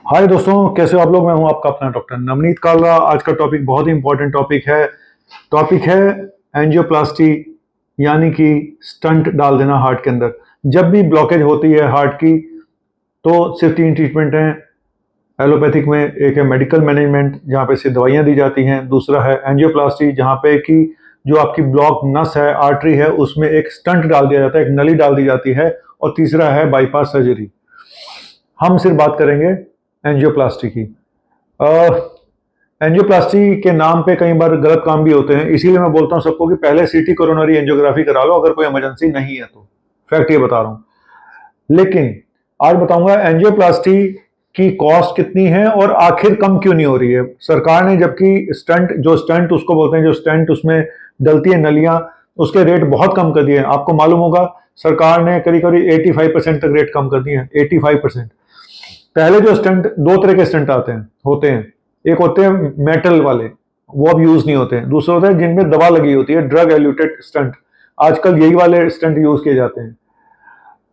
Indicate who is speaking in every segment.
Speaker 1: हाय दोस्तों, कैसे हो आप लोग। मैं हूं आपका अपना डॉक्टर नवनीत कालरा। आज का टॉपिक बहुत ही इंपॉर्टेंट टॉपिक है एंजियोप्लास्टी, यानी कि स्टंट डाल देना हार्ट के अंदर। जब भी ब्लॉकेज होती है हार्ट की तो सिर्फ तीन ट्रीटमेंट हैं एलोपैथिक में। एक है मेडिकल मैनेजमेंट, जहाँ पे सिर्फ दवाइयाँ दी जाती हैं। दूसरा है एंजियोप्लास्टी, जहाँ पे कि जो आपकी ब्लॉक नस है, आर्टरी है, उसमें एक स्टंट डाल दिया जाता है, एक नली डाल दी जाती है। और तीसरा है बाईपास सर्जरी। हम सिर्फ बात करेंगे एंजियोप्लास्टी की। एंजियोप्लास्टी के नाम पे कई बार गलत काम भी होते हैं, इसीलिए मैं बोलता हूं सबको कि पहले सीटी कोरोनरी एंजियोग्राफी करा लो अगर कोई इमरजेंसी नहीं है तो। फैक्ट ये बता रहा हूं। लेकिन आज बताऊंगा एंजियोप्लास्टी की कॉस्ट कितनी है और आखिर कम क्यों नहीं हो रही है। सरकार ने, जबकि स्टंट उसको बोलते हैं, जो स्टंट उसमें डलती है नलियां, उसके रेट बहुत कम कर दिए हैं। आपको मालूम होगा सरकार ने करीब करीब 85% तक रेट कम कर दिए हैं। 85%। पहले जो स्टंट, दो तरह के स्टंट होते हैं। एक होते हैं मेटल वाले, वो अब यूज नहीं होते हैं। दूसरे होते हैं जिनमें दवा लगी होती है, ड्रग एल्यूटेड स्टंट। आजकल यही वाले स्टंट यूज किए जाते हैं।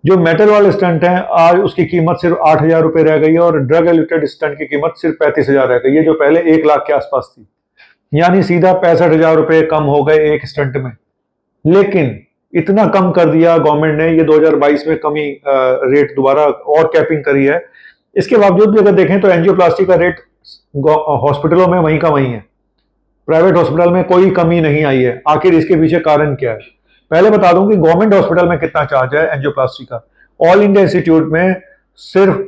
Speaker 1: जो मेटल वाले स्टंट हैं, आज उसकी कीमत सिर्फ 8,000 रुपए रह गई है और ड्रग एल्यूटेड स्टंट की कीमत सिर्फ 35,000 रह गई है, जो पहले 1 लाख के आसपास थी। यानी सीधा 65,000 रुपए कम हो गए एक स्टंट में। लेकिन इतना कम कर दिया गवर्नमेंट ने, ये 2022 में कमी रेट दोबारा और कैपिंग करी है। इसके बावजूद भी अगर देखें तो एंजियोप्लास्टी का रेट हॉस्पिटलों में वहीं का वहीं है। प्राइवेट हॉस्पिटल में कोई कमी नहीं आई है। आखिर इसके पीछे कारण क्या है? पहले बता दूं कि गवर्नमेंट हॉस्पिटल में कितना चार्ज है एंजियोप्लास्टी का। ऑल इंडिया इंस्टीट्यूट में सिर्फ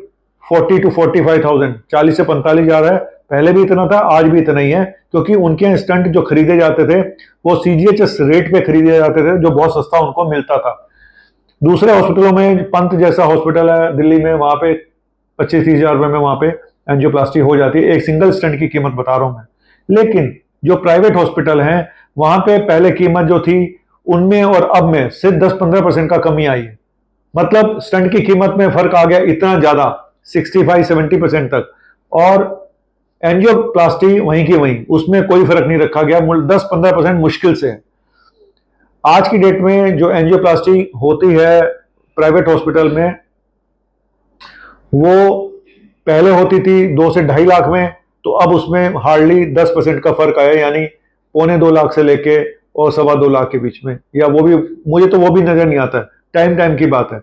Speaker 1: 40 to 45,000, 40 से 45,000 है। पहले भी इतना था, आज भी इतना ही है, क्योंकि उनके स्टंट जो खरीदे जाते थे वो सीजीएचएस रेट पे खरीदे जाते थे, जो बहुत सस्ता उनको मिलता था। दूसरे हॉस्पिटलों में, पंत जैसा हॉस्पिटल है दिल्ली में, वहां पे 25-30 हजार रुपए में वहां पे एंजियोप्लास्टी हो जाती है। एक सिंगल स्टंट की कीमत बता रहा हूं मैं। लेकिन जो प्राइवेट हॉस्पिटल हैं, वहां पे पहले कीमत जो थी उनमें और अब में सिर्फ 10-15% का कमी आई है। मतलब स्टंट की कीमत में फर्क आ गया इतना ज्यादा, 65-70% तक। और एंजियोप्लास्टी वहीं की वहीं, उसमें कोई फर्क नहीं रखा गया। 10-15% मुश्किल से। आज की डेट में जो एंजियोप्लास्टी होती है प्राइवेट हॉस्पिटल में, वो पहले होती थी 2 से 2.5 लाख में, तो अब उसमें हार्डली 10% का फर्क आया। यानी 1.25 लाख से लेके और 2.25 लाख के बीच में, या वो भी, मुझे तो वो भी नजर नहीं आता है। टाइम की बात है।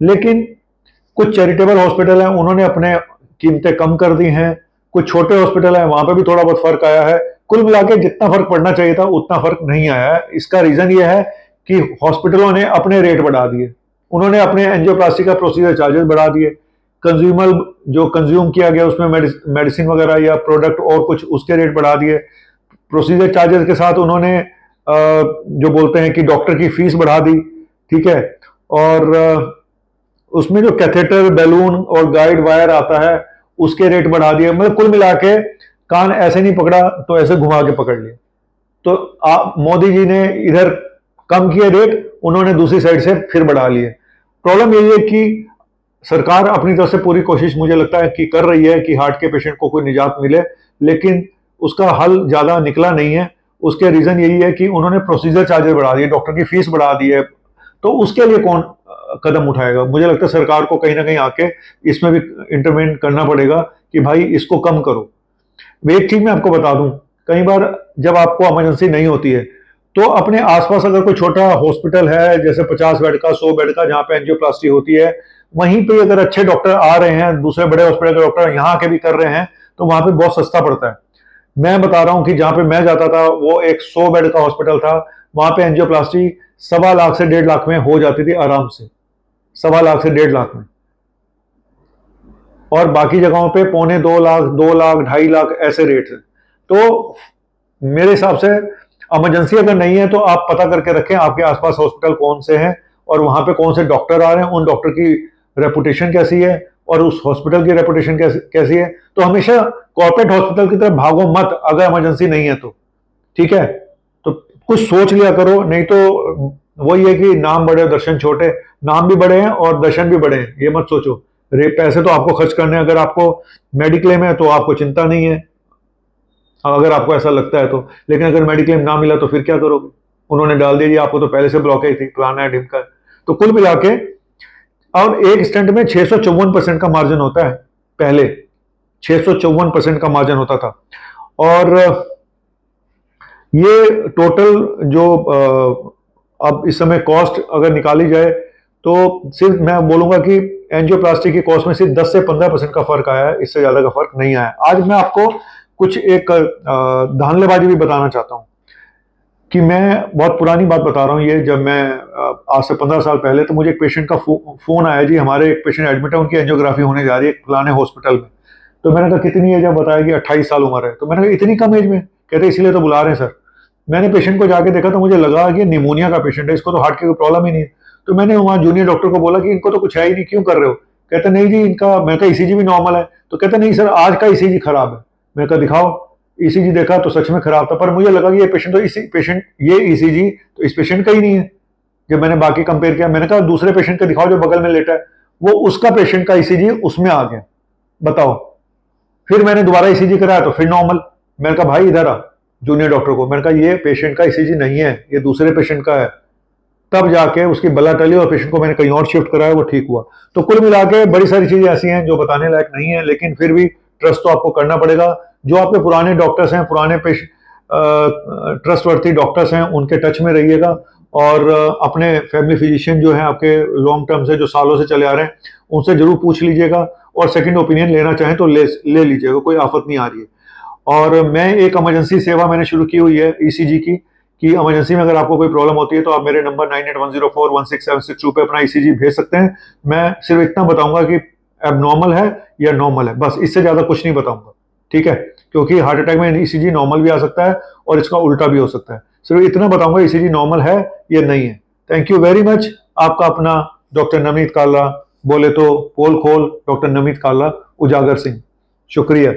Speaker 1: लेकिन कुछ चैरिटेबल हॉस्पिटल हैं, उन्होंने अपने कीमतें कम कर दी हैं। कुछ छोटे हॉस्पिटल हैं, वहां पर भी थोड़ा बहुत फर्क आया है। कुल मिला के जितना फर्क पड़ना चाहिए था उतना फर्क नहीं आया है। इसका रीजन ये है कि हॉस्पिटलों ने अपने रेट बढ़ा दिए। उन्होंने अपने एंजियोप्लास्टी का प्रोसीजर चार्जेस बढ़ा दिए। कंज्यूमर जो कंज्यूम किया गया उसमें मेडिसिन वगैरह या प्रोडक्ट और कुछ, उसके रेट बढ़ा दिए। प्रोसीजर चार्जेस के साथ उन्होंने जो बोलते हैं कि डॉक्टर की फीस बढ़ा दी। ठीक है। और उसमें जो कैथेटर, बैलून और गाइड वायर आता है, उसके रेट बढ़ा दिए। मतलब कुल मिला के कान ऐसे नहीं पकड़ा तो ऐसे घुमा के पकड़ लिया। तो मोदी जी ने इधर कम किए रेट, उन्होंने दूसरी साइड से फिर बढ़ा लिए। प्रॉब्लम यही है कि सरकार अपनी तरफ से पूरी कोशिश, मुझे लगता है कि कर रही है कि हार्ट के पेशेंट को कोई निजात मिले, लेकिन उसका हल ज्यादा निकला नहीं है। उसके रीजन यही है कि उन्होंने प्रोसीजर चार्जेस बढ़ा दिए, डॉक्टर की फीस बढ़ा दी है। तो उसके लिए कौन कदम उठाएगा? मुझे लगता है सरकार को कहीं ना कहीं आके इसमें भी इंटरवेन करना पड़ेगा कि भाई इसको कम करो। एक चीज मैं आपको बता दूं, कई बार जब आपको इमरजेंसी नहीं होती है तो अपने आसपास अगर कोई छोटा हॉस्पिटल है, जैसे 50 बेड का, 100 बेड का, जहां पे एंजियोप्लास्टी होती है, वहीं पे अगर अच्छे डॉक्टर आ रहे हैं, दूसरे बड़े हॉस्पिटल के डॉक्टर यहाँ के भी कर रहे हैं, तो वहां पे बहुत सस्ता पड़ता है। मैं बता रहा हूं कि जहां पे मैं जाता था वो एक 100 बेड का हॉस्पिटल था। वहां पे एंजियोप्लास्टी 1.25 लाख से 1.5 लाख में हो जाती थी आराम से। 1.25 लाख से 1.5 लाख में। और बाकी जगहों पे 1.25 लाख, 2 लाख, 2.5 लाख ऐसे रेट है। तो मेरे हिसाब से इमरजेंसी अगर नहीं है तो आप पता करके रखें आपके आसपास हॉस्पिटल कौन से हैं और वहां पे कौन से डॉक्टर आ रहे हैं, उन डॉक्टर की रेपुटेशन कैसी है और उस हॉस्पिटल की रेपुटेशन कैसी है। तो हमेशा कॉर्पोरेट हॉस्पिटल की तरफ भागो मत अगर इमरजेंसी नहीं है तो। ठीक है। तो कुछ सोच लिया करो, नहीं तो वही है कि नाम बड़े दर्शन छोटे। नाम भी बड़े हैं और दर्शन भी बड़े हैं, ये मत सोचो। पैसे तो आपको खर्च करने हैं। अगर आपको मेडिक्लेम है तो आपको चिंता नहीं है, अगर आपको ऐसा लगता है तो। लेकिन अगर मेडिक्लेम ना मिला तो फिर क्या करोगे? उन्होंने डाल दिया जी आपको तो पहले से ब्लॉकेज थी, फलाना है, ढिमका है। तो कुल मिला के, और एक स्टंट में 654% का मार्जिन होता है पहले। 654% का मार्जिन होता था। और ये टोटल जो अब इस समय कॉस्ट अगर निकाली जाए तो सिर्फ मैं बोलूंगा कि एंजियोप्लास्टी की कॉस्ट में सिर्फ 10 से 15% का फर्क आया है, इससे ज्यादा का फर्क नहीं आया। आज मैं आपको कुछ एक धांधलेबाजी भी बताना चाहता हूं कि मैं बहुत पुरानी बात बता रहा हूं ये, जब मैं आज से 15 साल पहले, तो मुझे एक पेशेंट का फोन आया, जी हमारे एक पेशेंट एडमिट है, उनकी एंजियोग्राफी होने जा रही है फलाने हॉस्पिटल में। तो मैंने कहा कितनी एज है, बताया कि 28 साल उम्र है। तो मैंने कहा इतनी कम एज में? कहते इसीलिए तो बुला रहे हैं सर। मैंने पेशेंट को जाके देखा तो मुझे लगा कि निमोनिया का पेशेंट है, इसको तो हार्ट की कोई प्रॉब्लम ही नहीं है। तो मैंने वहाँ जूनियर डॉक्टर को बोला कि इनको तो कुछ है ही नहीं, क्यों कर रहे हो? कहते नहीं जी इनका, मैं कहा ईसीजी भी नॉर्मल है। तो कहते नहीं सर आज का ईसीजी खराब है। मैंने कहा दिखाओ। ईसीजी देखा तो सच में खराब था, पर मुझे लगा कि ये पेशेंट तो इसी पेशेंट, ये ईसीजी तो इस पेशेंट का ही नहीं है। जब मैंने बाकी कंपेयर किया, मैंने कहा दूसरे पेशेंट का दिखाओ जो बगल में लेटा है, वो उसका पेशेंट का ईसीजी उसमें आ गया। बताओ। फिर मैंने दोबारा ईसीजी कराया तो फिर नॉर्मल। मैंने कहा भाई इधर आ, जूनियर डॉक्टर को मैंने कहा ये पेशेंट का ईसीजी नहीं है, ये दूसरे पेशेंट का है। तब जाके उसकी बल्ला टली और पेशेंट को मैंने कहीं और शिफ्ट कराया, वो ठीक हुआ। तो कुल मिला के बड़ी सारी चीजें ऐसी हैं जो बताने लायक नहीं है, लेकिन फिर भी ट्रस्ट तो आपको करना पड़ेगा। जो आपके पुराने डॉक्टर्स हैं, पुराने ट्रस्टवर्थी डॉक्टर्स हैं, उनके टच में रहिएगा। और अपने फैमिली फिजिशियन जो है आपके लॉन्ग टर्म से, जो सालों से चले आ रहे हैं, उनसे जरूर पूछ लीजिएगा। और सेकंड ओपिनियन लेना चाहें तो ले लीजिएगा, कोई आफत नहीं आ रही है। और मैं एक इमरजेंसी सेवा मैंने शुरू की हुई है ईसीजी की, कि इमरजेंसी में अगर आपको कोई प्रॉब्लम होती है तो आप मेरे नंबर 9810416762 पे अपना ईसीजी भेज सकते हैं। मैं सिर्फ इतना बताऊंगा कि एबनॉर्मल है या नॉर्मल है, बस इससे ज्यादा कुछ नहीं बताऊंगा, ठीक है? क्योंकि हार्ट अटैक में ईसीजी नॉर्मल भी आ सकता है और इसका उल्टा भी हो सकता है। सिर्फ इतना बताऊंगा ईसीजी नॉर्मल है या नहीं है। Thank you very much. आपका अपना डॉक्टर नवनीत काला, बोले तो पोल खोल डॉक्टर नवनीत काला, उजागर सिंह। शुक्रिया।